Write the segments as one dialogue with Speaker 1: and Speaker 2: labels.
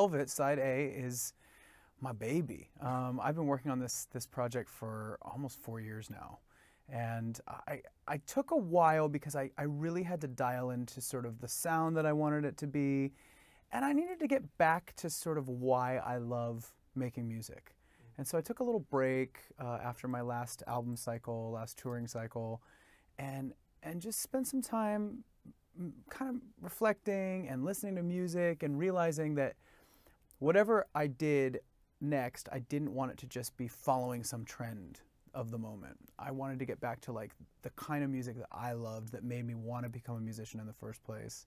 Speaker 1: Velvet, side A, is my baby. I've been working on this project for almost 4 years now. And I took a while because I really had to dial into sort of the sound that I wanted it to be. And I needed to get back to sort of why I love making music. And so I took a little break after my last album cycle, last touring cycle, and just spent some time kind of reflecting and listening to music and realizing that whatever I did next, I didn't want it to just be following some trend of the moment. I wanted to get back to like the kind of music that I loved, that made me want to become a musician in the first place,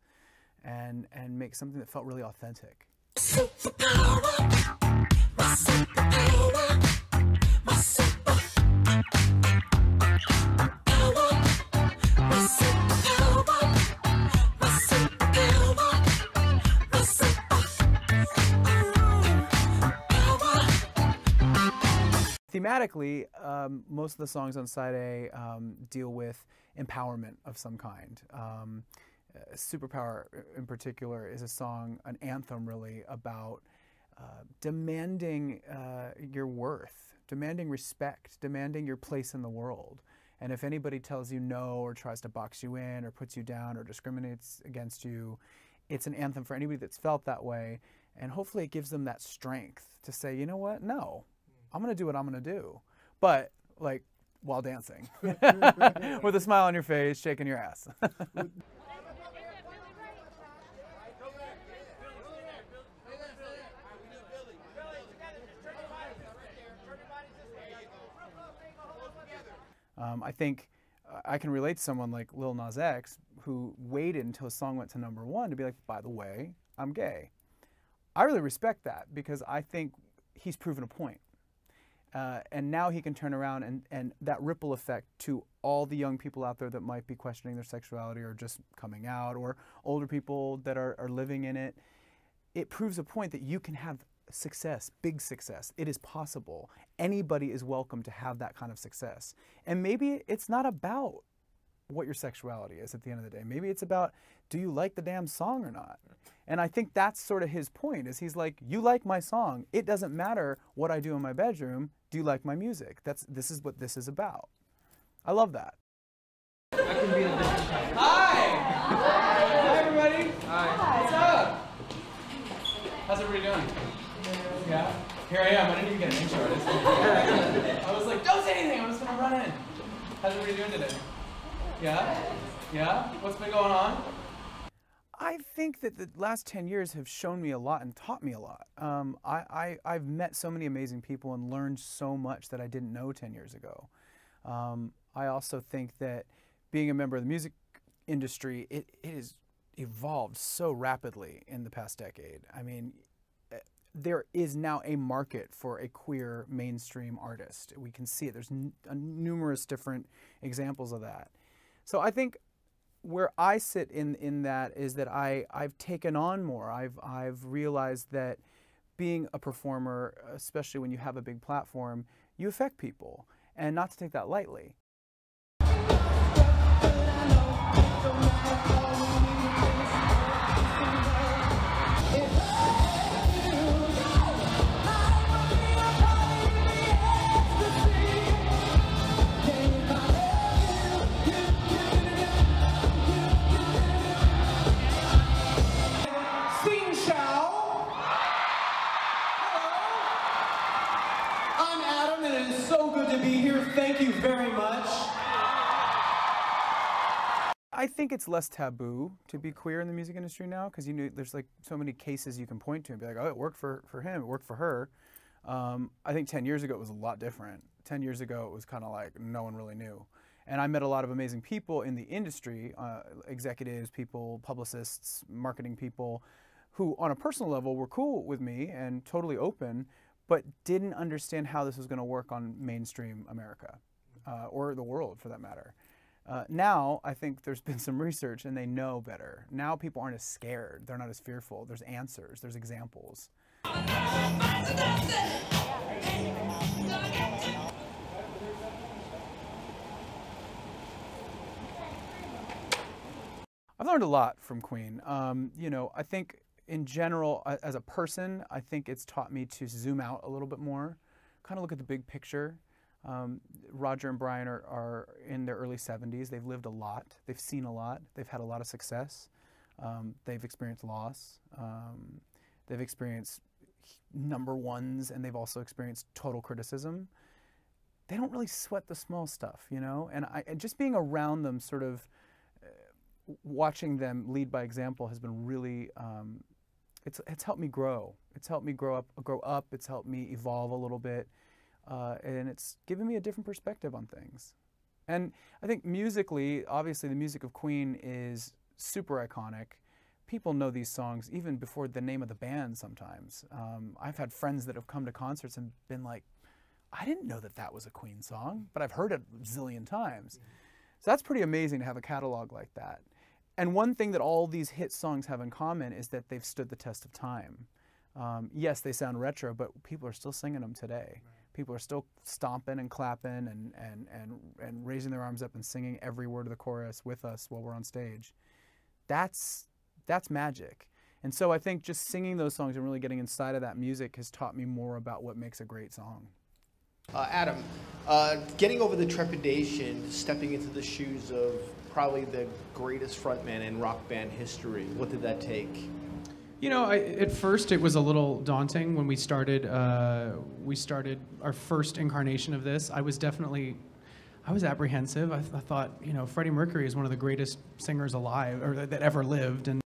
Speaker 1: and make something that felt really authentic. Thematically, most of the songs on side A deal with empowerment of some kind. Superpower in particular is a song, an anthem really, about demanding your worth, demanding respect, demanding your place in the world. And if anybody tells you no, or tries to box you in, or puts you down, or discriminates against you, it's an anthem for anybody that's felt that way. And hopefully it gives them that strength to say, you know what, no, I'm going to do what I'm going to do. But, like, while dancing. With a smile on your face, shaking your ass. I think I can relate to someone like Lil Nas X, who waited until his song went to #1 to be like, by the way, I'm gay. I really respect that, because I think he's proven a point. And now he can turn around and that ripple effect to all the young people out there that might be questioning their sexuality, or just coming out, or older people that are living in it. It proves a point that you can have success, big success. It is possible. Anybody is welcome to have that kind of success. And maybe it's not about what your sexuality is at the end of the day. Maybe it's about, do you like the damn song or not? And I think that's sort of his point, is he's like, you like my song. It doesn't matter what I do in my bedroom. Do you like my music? This is what this is about. I love that. Hi! Hi, everybody! Hi. What's up? How's everybody doing? Yeah? Here I am. I didn't even get an intro. I was like, don't say anything. I'm just going to run in. How's everybody doing today? Yeah? Yeah? What's been going on? I think that the last 10 years have shown me a lot and taught me a lot. I've met so many amazing people and learned so much that I didn't know 10 years ago. I also think that being a member of the music industry, it has evolved so rapidly in the past decade. I mean, there is now a market for a queer mainstream artist. We can see it. There's numerous different examples of that. So I think where I sit in that is that I've taken on more. I've realized that being a performer, especially when you have a big platform, you affect people, and not to take that lightly.
Speaker 2: Thank you very much.
Speaker 1: I think it's less taboo to be queer in the music industry now, because there's like so many cases you can point to and be like, oh, it worked for him, it worked for her. I think 10 years ago it was a lot different. 10 years ago it was kind of like no one really knew. And I met a lot of amazing people in the industry, executives, people, publicists, marketing people, who on a personal level were cool with me and totally open, but didn't understand how this was going to work on mainstream America, or the world for that matter. Now, I think there's been some research and they know better. Now people aren't as scared, they're not as fearful, there's answers, there's examples. I've learned a lot from Queen. You know, I think in general, as a person, I think it's taught me to zoom out a little bit more, kind of look at the big picture. Roger and Brian are in their early 70s. They've lived a lot. They've seen a lot. They've had a lot of success. They've experienced loss. They've experienced #1s, and they've also experienced total criticism. They don't really sweat the small stuff, you know? And just being around them, sort of watching them lead by example has been really, it's helped me grow. It's helped me grow up. It's helped me evolve a little bit. And it's given me a different perspective on things. And I think musically, obviously the music of Queen is super iconic. People know these songs even before the name of the band sometimes. I've had friends that have come to concerts and been like, I didn't know that that was a Queen song, but I've heard it a zillion times. So that's pretty amazing to have a catalog like that. And one thing that all these hit songs have in common is that they've stood the test of time. Yes, they sound retro, but people are still singing them today. People are still stomping and clapping and raising their arms up and singing every word of the chorus with us while we're on stage. That's magic. And so I think just singing those songs and really getting inside of that music has taught me more about what makes a great song.
Speaker 2: Adam, getting over the trepidation, stepping into the shoes of probably the greatest frontman in rock band history, what did that take?
Speaker 3: You know, at first it was a little daunting when we started our first incarnation of this. I was apprehensive. I thought, you know, Freddie Mercury is one of the greatest singers alive, or that ever lived, and